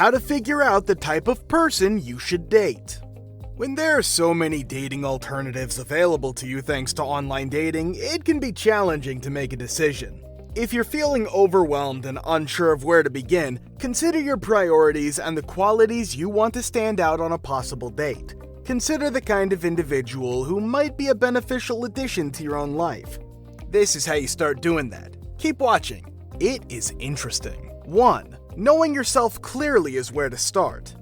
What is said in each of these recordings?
How to figure out the type of person you should date. When there are so many dating alternatives available to you thanks to online dating, it can be challenging to make a decision. If you're feeling overwhelmed and unsure of where to begin, consider your priorities and the qualities you want to stand out on a possible date. Consider the kind of individual who might be a beneficial addition to your own life. This is how you start doing that. Keep watching. It is interesting. 1. Knowing yourself clearly is where to start.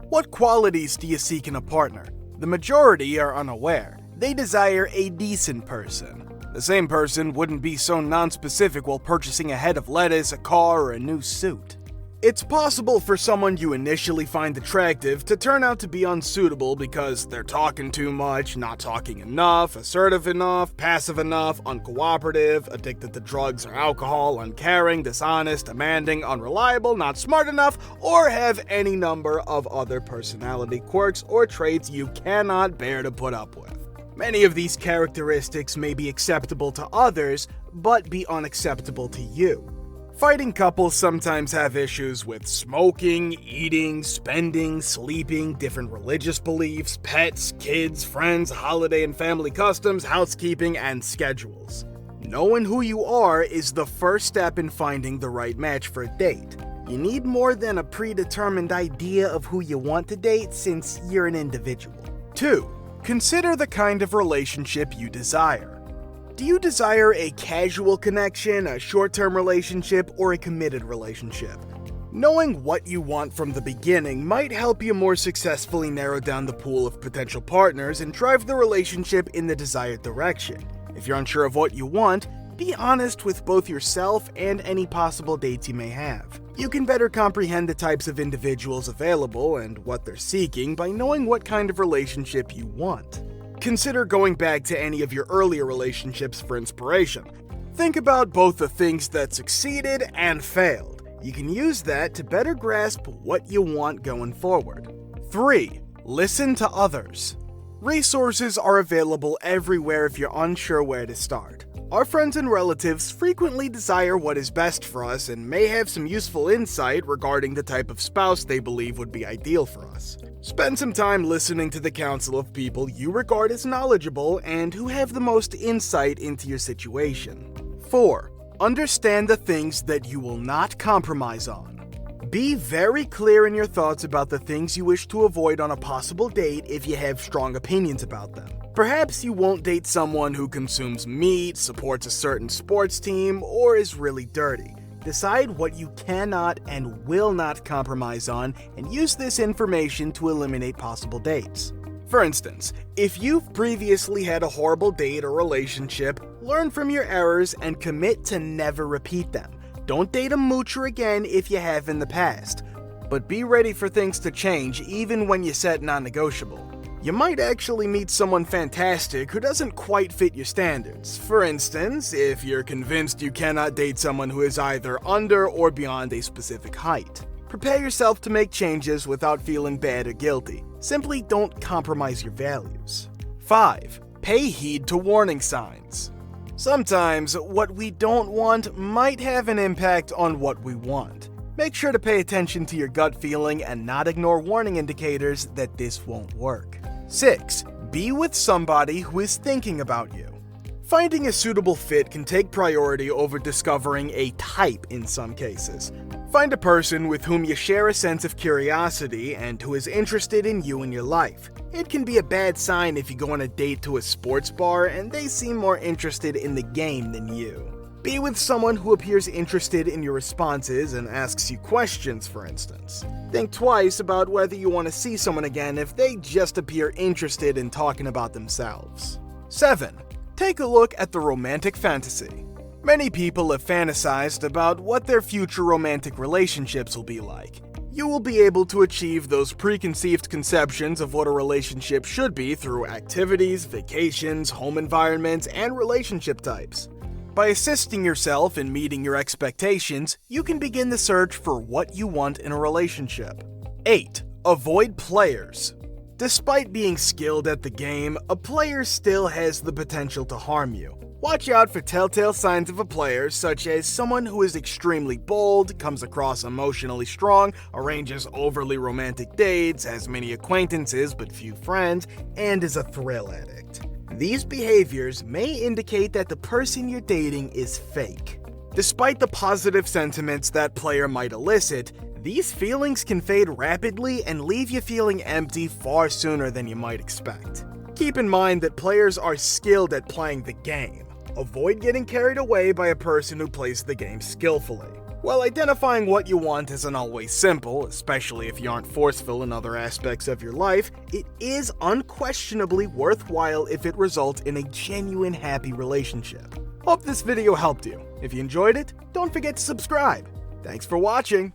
What qualities do you seek in a partner? The majority are unaware. They desire a decent person. The same person wouldn't be so non-specific while purchasing a head of lettuce, a car, or a new suit. It's possible for someone you initially find attractive to turn out to be unsuitable because they're talking too much, not talking enough, assertive enough, passive enough, uncooperative, addicted to drugs or alcohol, uncaring, dishonest, demanding, unreliable, not smart enough, or have any number of other personality quirks or traits you cannot bear to put up with. Many of these characteristics may be acceptable to others, but be unacceptable to you. Fighting couples sometimes have issues with smoking, eating, spending, sleeping, different religious beliefs, pets, kids, friends, holiday and family customs, housekeeping, and schedules. Knowing who you are is the first step in finding the right match for a date. You need more than a predetermined idea of who you want to date since you're an individual. 2. Consider the kind of relationship you desire. Do you desire a casual connection, a short-term relationship, or a committed relationship? Knowing what you want from the beginning might help you more successfully narrow down the pool of potential partners and drive the relationship in the desired direction. If you're unsure of what you want, be honest with both yourself and any possible dates you may have. You can better comprehend the types of individuals available and what they're seeking by knowing what kind of relationship you want. Consider going back to any of your earlier relationships for inspiration. Think about both the things that succeeded and failed. You can use that to better grasp what you want going forward. 3. Listen to others. Resources are available everywhere if you're unsure where to start. Our friends and relatives frequently desire what is best for us and may have some useful insight regarding the type of spouse they believe would be ideal for us. Spend some time listening to the counsel of people you regard as knowledgeable and who have the most insight into your situation. 4. Understand the things that you will not compromise on. Be very clear in your thoughts about the things you wish to avoid on a possible date if you have strong opinions about them. Perhaps you won't date someone who consumes meat, supports a certain sports team, or is really dirty. Decide what you cannot and will not compromise on and use this information to eliminate possible dates. For instance, if you've previously had a horrible date or relationship, learn from your errors and commit to never repeat them. Don't date a moocher again if you have in the past, but be ready for things to change even when you set non-negotiable. You might actually meet someone fantastic who doesn't quite fit your standards. For instance, if you're convinced you cannot date someone who is either under or beyond a specific height. Prepare yourself to make changes without feeling bad or guilty. Simply don't compromise your values. 5. Pay heed to warning signs. Sometimes what we don't want might have an impact on what we want. Make sure to pay attention to your gut feeling and not ignore warning indicators that this won't work. 6. Be with somebody who is thinking about you. Finding a suitable fit can take priority over discovering a type in some cases. Find a person with whom you share a sense of curiosity and who is interested in you and your life. It can be a bad sign if you go on a date to a sports bar and they seem more interested in the game than you. Be with someone who appears interested in your responses and asks you questions, for instance. Think twice about whether you want to see someone again if they just appear interested in talking about themselves. 7. Take a look at the romantic fantasy. Many people have fantasized about what their future romantic relationships will be like. You will be able to achieve those preconceived conceptions of what a relationship should be through activities, vacations, home environments, and relationship types. By assisting yourself in meeting your expectations, you can begin the search for what you want in a relationship. 8. Avoid players. Despite being skilled at the game, a player still has the potential to harm you. Watch out for telltale signs of a player, such as someone who is extremely bold, comes across emotionally strong, arranges overly romantic dates, has many acquaintances but few friends, and is a thrill addict. These behaviors may indicate that the person you're dating is fake. Despite the positive sentiments that player might elicit, these feelings can fade rapidly and leave you feeling empty far sooner than you might expect. Keep in mind that players are skilled at playing the game. Avoid getting carried away by a person who plays the game skillfully. While identifying what you want isn't always simple, especially if you aren't forceful in other aspects of your life, it is unquestionably worthwhile if it results in a genuine happy relationship. Hope this video helped you. If you enjoyed it, don't forget to subscribe. Thanks for watching.